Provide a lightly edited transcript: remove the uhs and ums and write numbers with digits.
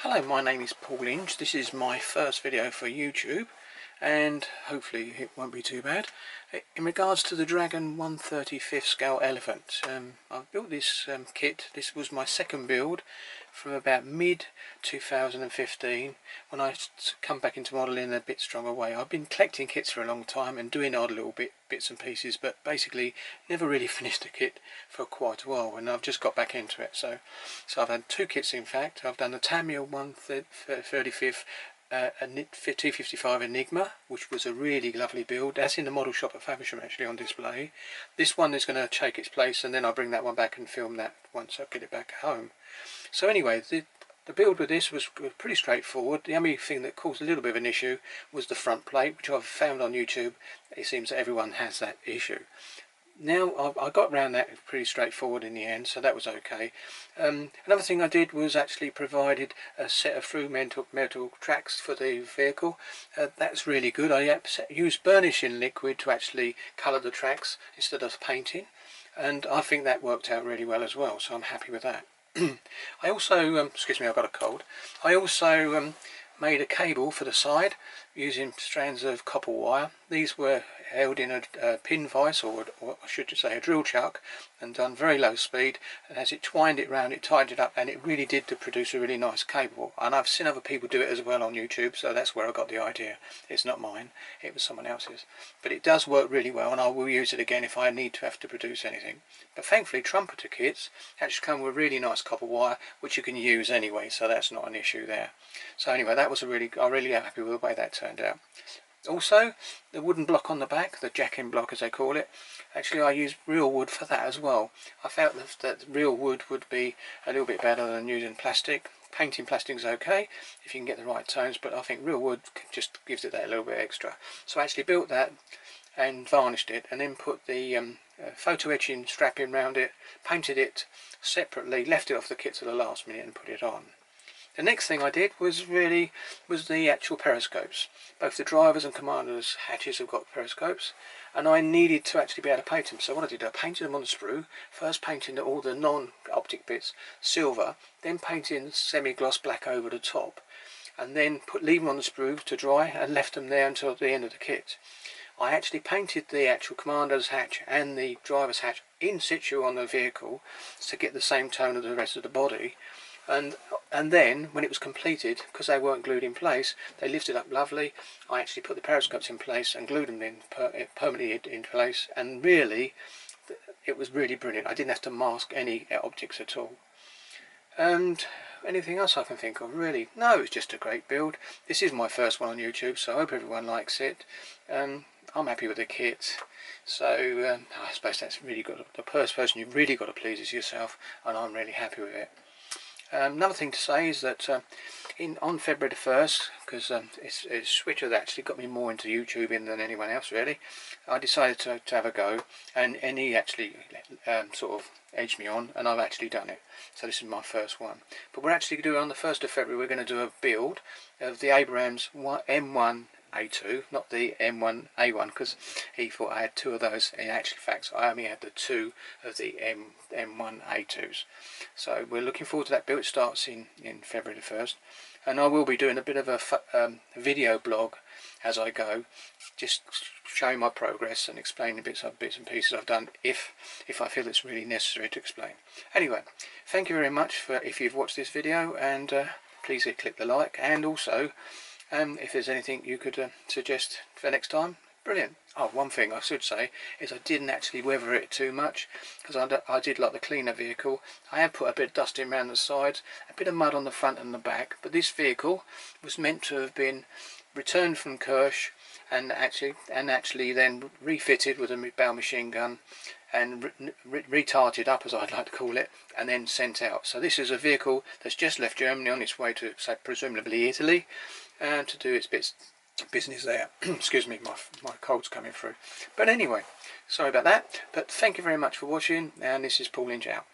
Hello, my name is Paul Inge. This is my first video for YouTube and hopefully it won't be too bad. In regards to the Dragon 1/35 scale Elephant, I've built this kit. This was my second build from about mid 2015 when I come back into modelling in a bit stronger way. I've been collecting kits for a long time and doing odd little bits and pieces, but basically never really finished a kit for quite a while, and I've just got back into it. So I've had two kits in fact. I've done the Tamiya 1/35 255 Enigma, which was a really lovely build. That's in the model shop at Faversham actually on display. This one is going to take its place, and then I'll bring that one back and film that once I get it back home. So anyway, the build with this was pretty straightforward. The only thing that caused a little bit of an issue was the front plate, which I've found on YouTube. It seems that everyone has that issue. Now I got around that pretty straightforward in the end, so that was okay. Another thing I did was actually provided a set of through metal tracks for the vehicle. That's really good. I used burnishing liquid to actually colour the tracks instead of painting, and I think that worked out really well as well, so I'm happy with that. I also, excuse me, I've got a cold. I also made a cable for the side using strands of copper wire. These were held in a pin vise, or I should say a drill chuck, and done very low speed, and as it twined it round it tightened it up, and it really did to produce a really nice cable. And I've seen other people do it as well on YouTube, so that's where I got the idea. It's not mine, it was someone else's, but it does work really well, and I will use it again if I need to have to produce anything. But thankfully trumpeter kits actually come with really nice copper wire which you can use anyway, so that's not an issue there. So anyway, that was I'm really happy with the way that turned out. Also, the wooden block on the back, the jack-in block as they call it, actually I used real wood for that as well. I felt that real wood would be a little bit better than using plastic. Painting plastic is okay if you can get the right tones, but I think real wood just gives it that little bit extra. So I actually built that and varnished it, and then put the photo etching strap in round it, painted it separately, left it off the kit to the last minute and put it on. The next thing I did was the actual periscopes. Both the drivers and commanders hatches have got periscopes, and I needed to actually be able to paint them. So what I did, I painted them on the sprue, first painting all the non-optic bits silver, then painting semi-gloss black over the top, and then leave them on the sprue to dry and left them there until the end of the kit. I actually painted the actual commander's hatch and the driver's hatch in situ on the vehicle to get the same tone as the rest of the body. And then when it was completed, because they weren't glued in place, they lifted up lovely. I actually put the periscopes in place and glued them in permanently in place, and really it was really brilliant. I didn't have to mask any optics at all. And anything else I can think of really? No, it's just a great build. This is my first one on YouTube, so I hope everyone likes it. I'm happy with the kit, so I suppose that's really good. The first person you've really got to please is yourself, and I'm really happy with it. Another thing to say is that on February the 1st, because it's Twitter that actually got me more into YouTubing than anyone else really, I decided to have a go, and he actually sort of edged me on, and I've actually done it. So this is my first one. But we're actually doing on the 1st of February, we're going to do a build of the Abrams M1A2, not the M1A1, because he thought I had two of those. In actual fact, I only had the two of the M1A2s. So we're looking forward to that build. It starts in February the 1st, and I will be doing a bit of a video blog as I go, just showing my progress and explaining bits and pieces I've done if I feel it's really necessary to explain. Anyway, thank you very much if you've watched this video, and please click the like, and also if there's anything you could suggest for next time, brilliant. Oh, one thing I should say is I didn't actually weather it too much, because I did like the cleaner vehicle. I have put a bit of dusting around the sides, a bit of mud on the front and the back, but this vehicle was meant to have been returned from Kirsch and actually then refitted with a bow machine gun and retarted up, as I'd like to call it, and then sent out. So this is a vehicle that's just left Germany on its way to, say, presumably Italy, to do its business there. Excuse me, my cold's coming through. But anyway, sorry about that, but thank you very much for watching, and this is Paul Inge out.